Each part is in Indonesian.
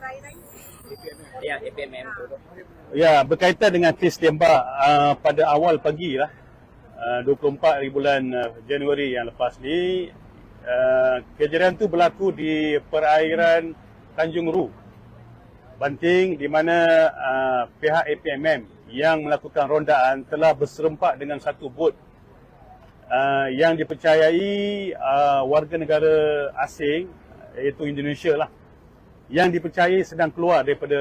perairan? Ya, APMM. Ya, berkaitan dengan kes tembak pada awal pagi lah, 24 hari bulan Januari yang lepas ni. Kejadian tu berlaku di perairan Tanjung Ru, Banting, di mana pihak APMM yang melakukan rondaan telah berserempak dengan satu bot yang dipercayai warga negara asing, iaitu Indonesia lah, yang dipercayai sedang keluar daripada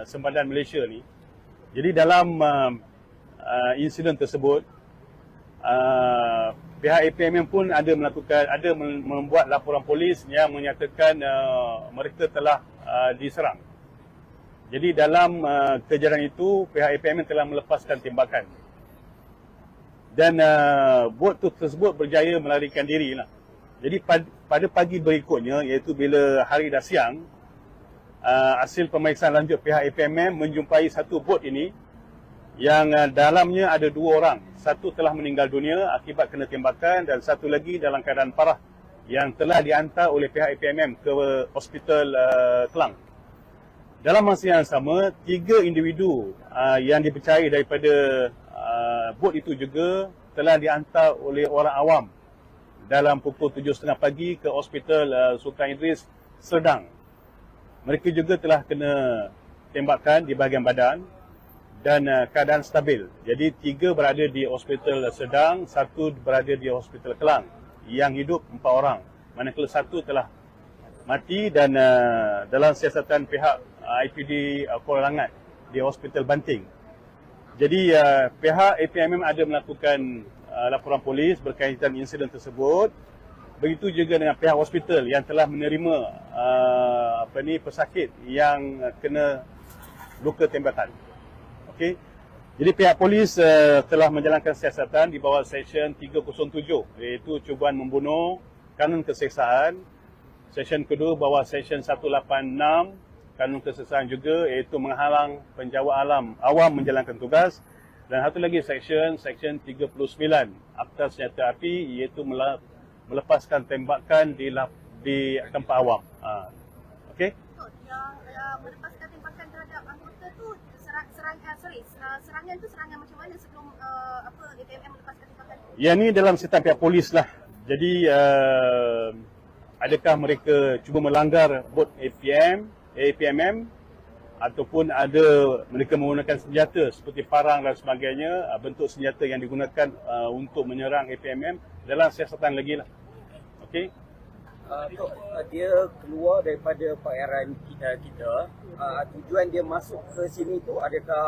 sempadan Malaysia ni. Jadi dalam insiden tersebut, pihak APMM pun ada membuat laporan polis yang menyatakan mereka telah diserang. Jadi dalam kejadian itu, pihak APMM telah melepaskan tembakan. Dan bot tersebut berjaya melarikan diri lah. Jadi pada pagi berikutnya, iaitu bila hari dah siang, hasil pemeriksaan lanjut pihak APMM menjumpai satu bot ini yang dalamnya ada 2 orang. Satu telah meninggal dunia akibat kena tembakan dan satu lagi dalam keadaan parah yang telah dihantar oleh pihak APMM ke Hospital Kelang. Dalam masa yang sama, 3 individu yang dipercayai daripada bot itu juga telah dihantar oleh orang awam dalam pukul 7.30 pagi ke Hospital Sultan Idris, Serdang. Mereka juga telah kena tembakan di bahagian badan dan keadaan stabil. Jadi 3 berada di Hospital Serdang, 1 berada di Hospital Kelang. Yang hidup 4 orang. Manakala 1 telah mati dan dalam siasatan pihak IPD Kuala Langat di Hospital Banting. Jadi pihak APMM ada melakukan laporan polis berkaitan insiden tersebut. Begitu juga dengan pihak hospital yang telah menerima pesakit yang kena luka tembakan. Okey. Jadi pihak polis telah menjalankan siasatan di bawah Seksyen 307, iaitu cubaan membunuh, kanun keseksaan. Seksyen kedua bawah Seksyen 186, kanun keseksaan juga, iaitu menghalang penjawat awam menjalankan tugas. Dan satu lagi Seksyen 39 Akta Senjata Api, iaitu melepaskan tembakan di tempat awam. Okey. Yang melepaskan tembakan terhadap anggota tu serangan tu serangan macam mana sebelum APMM melepaskan tembakan? Yang ni dalam siasatan pihak polis lah. Jadi adakah mereka cuba melanggar bot APMM ataupun ada mereka menggunakan senjata seperti parang dan sebagainya, bentuk senjata yang digunakan untuk menyerang APMM, dalam siasatan lagi lah. Okey. Dia keluar daripada perairan kita, tujuan dia masuk ke sini tu adakah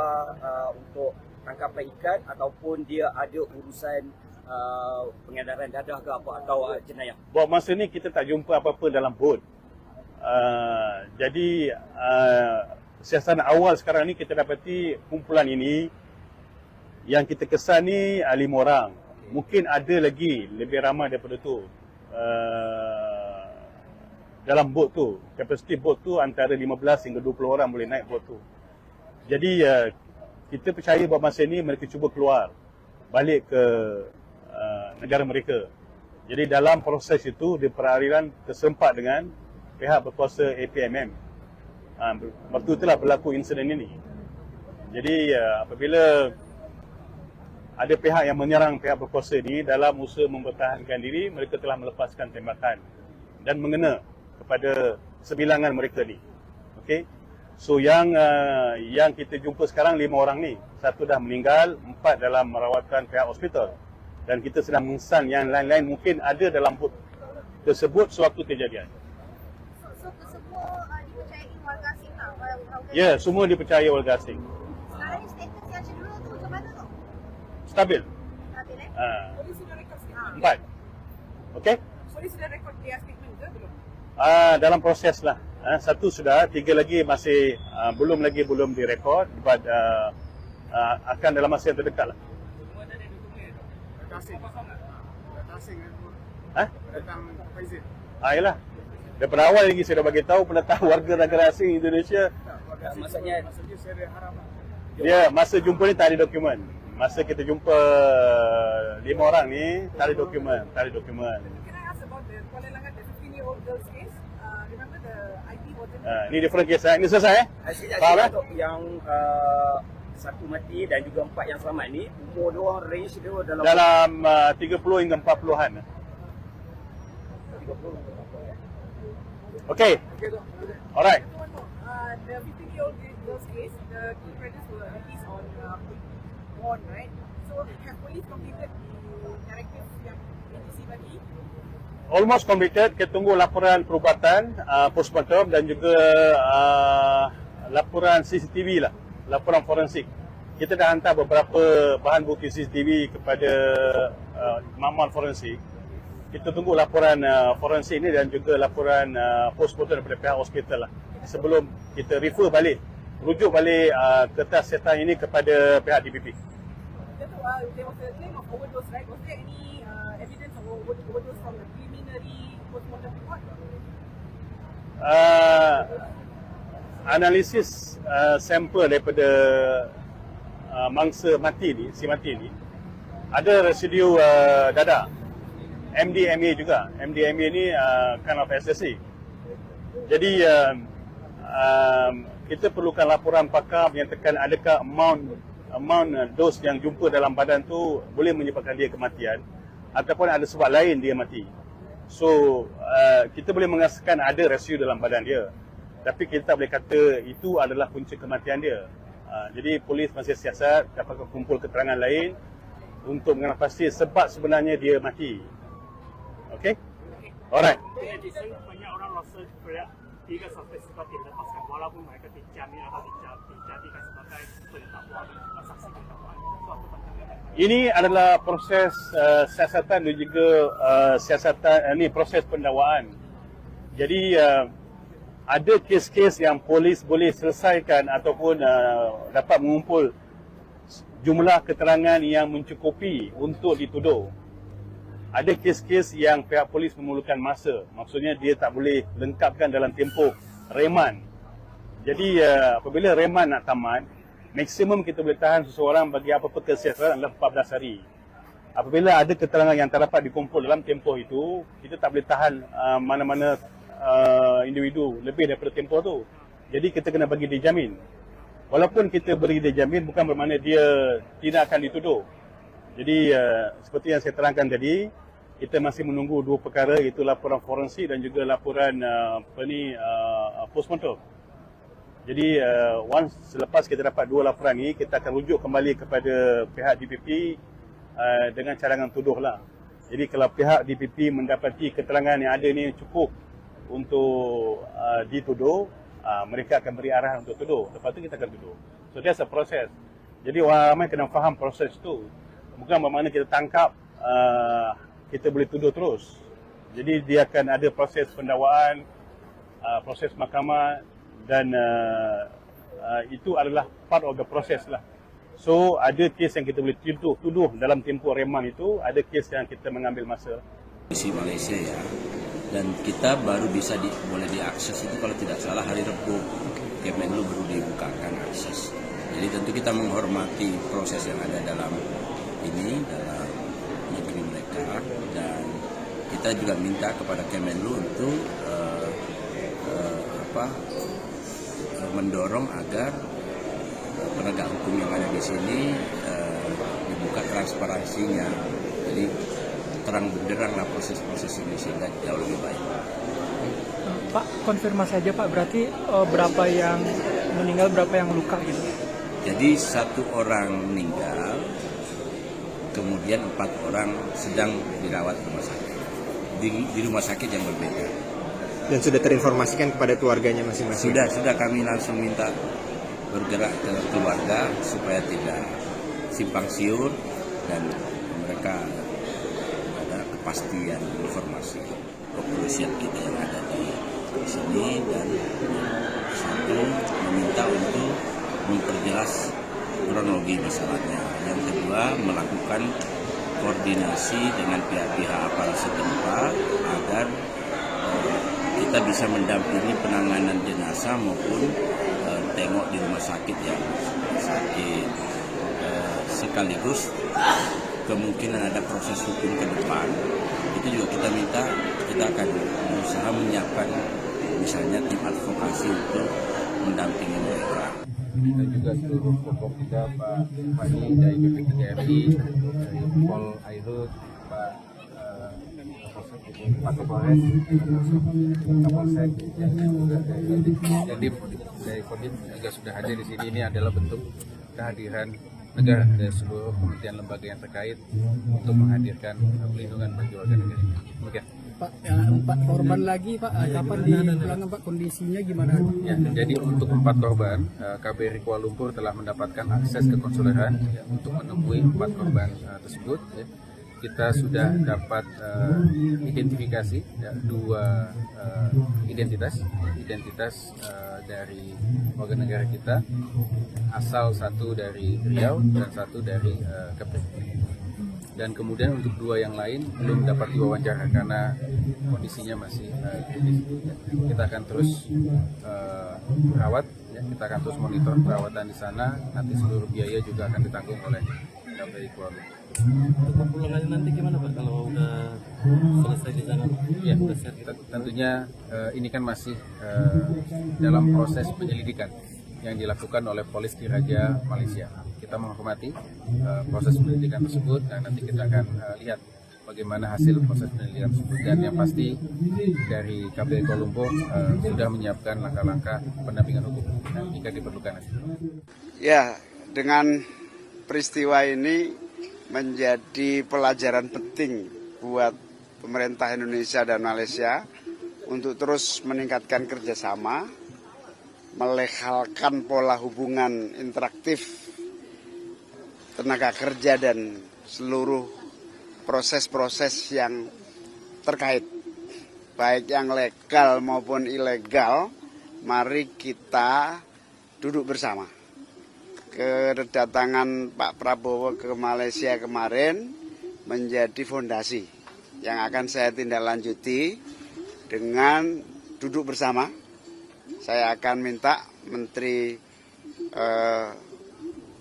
untuk tangkapan ikan ataupun dia ada urusan pengedaran dadah ke apa atau jenayah? Buat masa ni kita tak jumpa apa-apa dalam bot. Jadi siasatan awal sekarang ni kita dapati kumpulan ini yang kita kesan ni 5 orang. Mungkin ada lagi lebih ramai daripada tu. Dalam bot tu, kapasiti bot tu antara 15 hingga 20 orang boleh naik bot tu. Jadi kita percaya bahawa masa ni mereka cuba keluar balik ke negara mereka. Jadi dalam proses itu di perairan terserempak dengan pihak berkuasa APMM. Waktu itulah berlaku insiden ini. Jadi apabila ada pihak yang menyerang pihak berkuasa ini dalam usaha mempertahankan diri, mereka telah melepaskan tembakan dan mengena kepada sebilangan mereka ni. Okey. So yang kita jumpa sekarang 5 orang ni. 1 dah meninggal, 4 dalam rawatan pihak hospital. Dan kita sedang mengesan yang lain-lain mungkin ada dalam bot tersebut sewaktu kejadian. So semua dipercayai warga asing tak? Ya, semua dipercayai warga asing. Sekarang ni status yang cedera tu macam mana tu? Stabil. Stabil Polis sudah rekod statement. 4. Okey. Polis sudah rekod dia statement ke belum? Dalam proses lah. 1 sudah, 3 lagi masih belum direkod, but akan dalam masa yang terdekat lah. Semua ada dokumen. Data asing. Data asing datang Faizil. Yalah. Daripada awal lagi saya dah bagi tahu pendatang warga negara asing Indonesia. Maksudnya saya ada harap. Dia masa jumpa ni tak ada dokumen. Masa kita jumpa 5 orang ni tak ada dokumen, Can I ask about the Kuala Langat, the 15-year-old girl's case? Remember the IP was Ini different case. Ini selesai Faham yang satu mati dan juga 4 yang selamat ni, umur dia orang range dia dalam Dalam 30 hingga 40-an. Okay. Alright. The 15-year-old girl's case, the two brothers were released on bond, right? So have police completed the directives yang agency bagi? Almost completed. Kita tunggu laporan perubatan, postmortem dan juga laporan CCTV lah, laporan forensik. Kita dah hantar beberapa bahan bukti CCTV kepada makmal forensik. Kita tunggu laporan forensik ni dan juga laporan postmortem daripada pihak hospital lah. Sebelum kita refer balik, rujuk balik kertas setan ini kepada pihak DPP. There was a claim of overdose, right? Was there any evidence of overdose from the preliminary postmortem report? Analisis sampel daripada mangsa mati ni, si mati ni, ada residu dadah. MDMA juga. MDMA ni kind of ecstasy. Jadi kita perlukan laporan pakar menyatakan adakah amount dos yang jumpa dalam badan tu boleh menyebabkan dia kematian ataupun ada sebab lain dia mati. So kita boleh mengasakan ada residu dalam badan dia, tapi kita tak boleh kata itu adalah punca kematian dia. Jadi polis masih siasat dapat kumpul keterangan lain untuk mengenal pasti sebab sebenarnya dia mati. Okay? Alright. Banyak orang rasa tiga sampai sebab dilepaskan walaupun mereka dijamin atau dijadikan sebagai pendakwa saksi pendakwaan. Itu apa pandangan? Ini adalah proses siasatan dan juga proses pendakwaan. Jadi ada kes-kes yang polis boleh selesaikan ataupun dapat mengumpul jumlah keterangan yang mencukupi untuk dituduh. Ada kes-kes yang pihak polis memerlukan masa. Maksudnya dia tak boleh lengkapkan dalam tempoh reman. Jadi apabila reman nak tamat, maksimum kita boleh tahan seseorang bagi apa-apa kesiasatan adalah 14 hari. Apabila ada keterangan yang tak dapat dikumpul dalam tempoh itu, kita tak boleh tahan mana-mana individu lebih daripada tempoh tu. Jadi kita kena bagi dia jamin. Walaupun kita beri dia jamin bukan bermakna dia tidak akan dituduh. Jadi seperti yang saya terangkan tadi, kita masih menunggu dua perkara, iaitu laporan forensik dan juga laporan postmortem. Jadi selepas kita dapat dua laporan ini, kita akan rujuk kembali kepada pihak DPP dengan cadangan tuduh lah. Jadi kalau pihak DPP mendapati keterangan yang ada ni cukup untuk dituduh, mereka akan beri arahan untuk tuduh. Lepas tu kita akan tuduh. So that's a process. Jadi orang ramai kena faham proses tu. Bukan bermakna kita tangkap, kita boleh tuduh terus. Jadi dia akan ada proses pendakwaan, proses mahkamah dan itu adalah part of the process lah. So ada kes yang kita boleh tuduh dalam tempoh reman itu, ada kes yang kita mengambil masa. Di Malaysia ya, dan kita baru bisa boleh diakses itu kalau tidak salah hari Rabu. Kemenlu baru dibukakan akses. Jadi tentu kita menghormati proses yang ada dalam negeri mereka, dan kita juga minta kepada Kemenlu untuk mendorong agar penegak hukum yang ada di sini dibuka transparansinya. Jadi terang benderanglah proses-proses ini sehingga jauh lebih baik. Pak, konfirmasi saja Pak, berarti berapa yang meninggal, berapa yang luka gitu? Jadi 1 orang meninggal, kemudian 4 orang sedang dirawat di rumah sakit, di rumah sakit yang berbeda. Dan sudah terinformasikan kepada keluarganya masing-masing? Sudah kami langsung minta bergerak ke keluarga supaya tidak simpang siur dan mereka ada kepastian informasi kepolisian kita yang ada di sini, dan satu meminta untuk memperjelas kronologi masalahnya. Yang kedua, melakukan koordinasi dengan pihak-pihak aparat setempat agar kita bisa mendampingi penanganan jenazah maupun tengok di rumah sakit yang sakit. Sekaligus kemungkinan ada proses hukum ke depan, itu juga kita minta, kita akan berusaha menyiapkan misalnya tim advokasi untuk mendampingi mereka. Dan juga seluruh pokok kita, Pak Fani dari BPTMI, dari Pol Airut, Pak Kapolres, Kapolsek, dari Kodim juga sudah hadir di sini. Ini adalah bentuk kehadiran negara dari seluruh kementerian lembaga yang terkait untuk menghadirkan pelindungan bagi warga negara. Demikian. Pak, 4 korban lagi Pak, kapan dipulangkan Pak, kondisinya gimana? Ya, jadi untuk 4 korban, KBRI Kuala Lumpur telah mendapatkan akses ke konsuleran ya, untuk menemui 4 korban tersebut. Ya. Kita sudah dapat identifikasi ya, 2 identitas dari warga negara kita, asal satu dari Riau dan satu dari Kepri. Dan kemudian untuk 2 yang lain belum dapat diwawancara karena kondisinya masih kritis. Kita akan terus rawat, ya, kita akan terus monitor perawatan di sana. Nanti seluruh biaya juga akan ditanggung oleh KBRI Kuala Lumpur. Untuk pemulangannya nanti gimana Pak kalau udah selesai di sana? Ya, tentunya ini kan masih dalam proses penyelidikan yang dilakukan oleh Polis Diraja Malaysia. Kita menghormati proses penyelidikan tersebut dan nanti kita akan lihat bagaimana hasil proses penyelidikan tersebut. Dan yang pasti dari KBRI Kuala Lumpur sudah menyiapkan langkah-langkah pendampingan hukum jika diperlukan. Ya, dengan peristiwa ini menjadi pelajaran penting buat pemerintah Indonesia dan Malaysia untuk terus meningkatkan kerjasama, melegalkan pola hubungan interaktif tenaga kerja dan seluruh proses-proses yang terkait, baik yang legal maupun ilegal. Mari kita duduk bersama. Kedatangan Pak Prabowo ke Malaysia kemarin menjadi fondasi yang akan saya tindak lanjuti dengan duduk bersama. Saya akan minta Menteri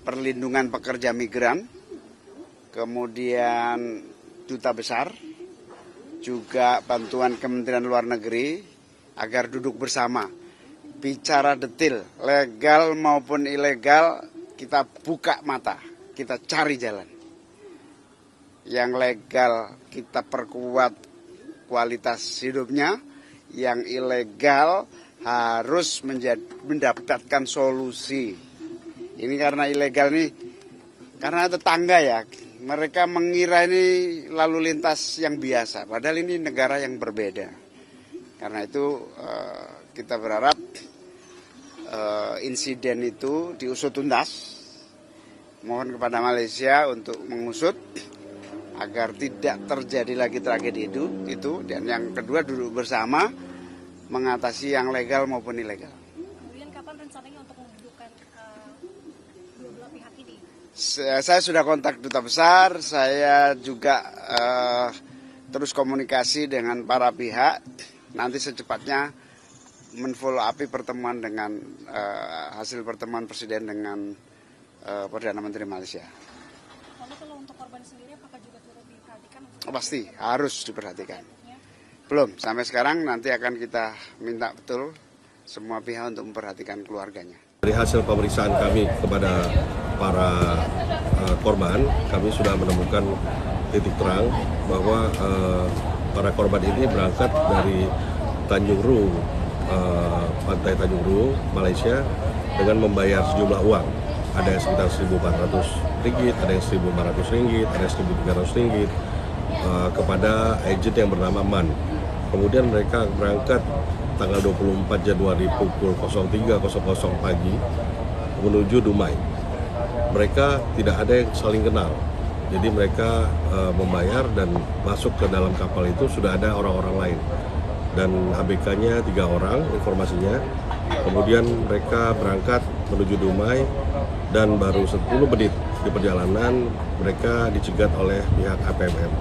Perlindungan Pekerja Migran, kemudian Duta Besar, juga bantuan Kementerian Luar Negeri agar duduk bersama. Bicara detail, legal maupun ilegal, kita buka mata, kita cari jalan. Yang legal kita perkuat kualitas hidupnya, yang ilegal harus mendapatkan solusi. Ini karena ilegal nih, karena tetangga ya, mereka mengira ini lalu lintas yang biasa, padahal ini negara yang berbeda. Karena itu kita berharap insiden itu diusut tuntas. Mohon kepada Malaysia untuk mengusut agar tidak terjadi lagi tragedi itu. Dan yang kedua, duduk bersama mengatasi yang legal maupun ilegal. Kemudian kapan rencananya untuk mendudukkan dua belah pihak ini? Saya sudah kontak Duta Besar, saya juga terus komunikasi dengan para pihak. Nanti secepatnya men-follow up pertemuan dengan hasil pertemuan Presiden dengan Perdana Menteri Malaysia. Lalu kalau untuk korban sendiri apakah juga turut diperhatikan? Pasti harus diperhatikan. Belum, sampai sekarang nanti akan kita minta betul semua pihak untuk memperhatikan keluarganya. Dari hasil pemeriksaan kami kepada para korban, kami sudah menemukan titik terang bahwa para korban ini berangkat dari Tanjung Ru, Pantai Tanjung Ru, Malaysia, dengan membayar sejumlah uang. Ada yang sekitar Rp1.400, ada yang Rp1.500, ada yang Rp1.300 kepada agen yang bernama Man. Kemudian mereka berangkat tanggal 24 Januari pukul 03.00 pagi menuju Dumai. Mereka tidak ada yang saling kenal. Jadi mereka membayar dan masuk ke dalam kapal itu sudah ada orang-orang lain. Dan ABK-nya 3 orang informasinya. Kemudian mereka berangkat menuju Dumai dan baru 10 menit di perjalanan mereka dicegat oleh pihak APMM.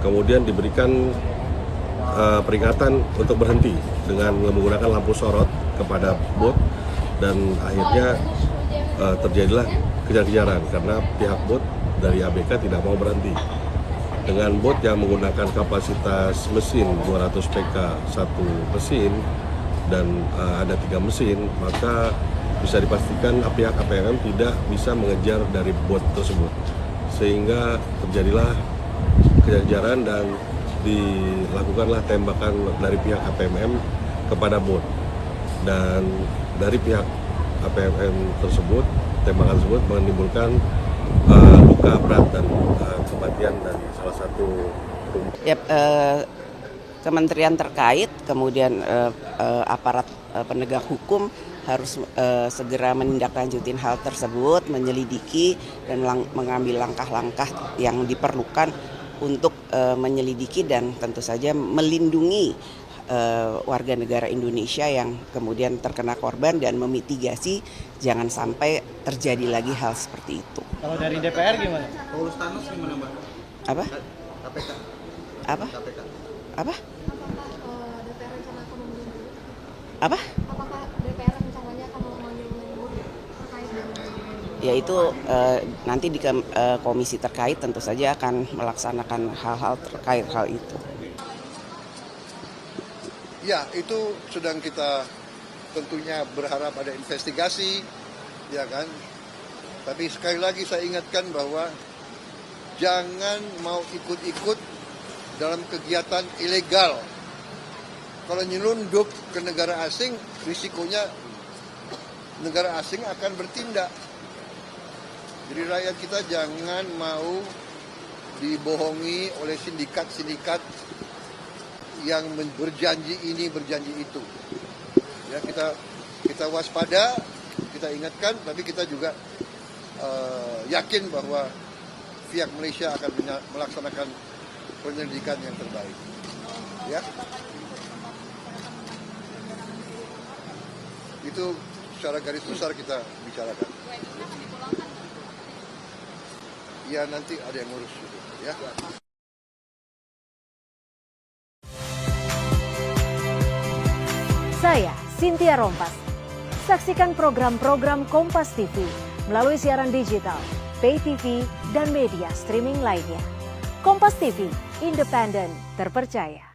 Kemudian diberikan peringatan untuk berhenti dengan menggunakan lampu sorot kepada bot dan akhirnya terjadilah kejar-kejaran karena pihak bot dari ABK tidak mau berhenti. Dengan bot yang menggunakan kapasitas mesin 200 PK satu mesin dan ada 3 mesin, maka bisa dipastikan pihak APMM tidak bisa mengejar dari bot tersebut, sehingga terjadilah kejajaran dan dilakukanlah tembakan dari pihak APMM kepada bot, dan dari pihak APMM tersebut tembakan tersebut menimbulkan luka berat dan kematian dari salah satu rumah. Kementerian terkait, kemudian aparat penegak hukum harus segera menindaklanjutin hal tersebut, menyelidiki dan mengambil langkah-langkah yang diperlukan untuk menyelidiki dan tentu saja melindungi warga negara Indonesia yang kemudian terkena korban dan memitigasi jangan sampai terjadi lagi hal seperti itu. Kalau dari DPR gimana? Paulus Thanos gimana, Mbak? Apa? KPK. Apa? KPK. Apa? DPR rencana akan memanggil dulu? Apa? Apakah DPR rencananya akan memanggil dulu terkait dengan Ya itu nanti di komisi terkait tentu saja akan melaksanakan hal-hal terkait hal itu. Ya, itu sedang kita tentunya berharap ada investigasi, ya kan. Tapi sekali lagi saya ingatkan bahwa jangan mau ikut-ikut dalam kegiatan ilegal. Kalau nyelundup ke negara asing, risikonya negara asing akan bertindak. Jadi rakyat kita jangan mau dibohongi oleh sindikat-sindikat yang berjanji ini, berjanji itu. Ya, kita waspada, kita ingatkan, tapi kita juga yakin bahwa pihak Malaysia akan melaksanakan penyelidikan yang terbaik. Ya. Itu secara garis besar kita bicarakan. Ya, nanti ada yang ngurus itu, ya. Saya Cynthia Rompas. Saksikan program-program Kompas TV melalui siaran digital, pay TV, dan media streaming lainnya. Kompas TV, independen, terpercaya.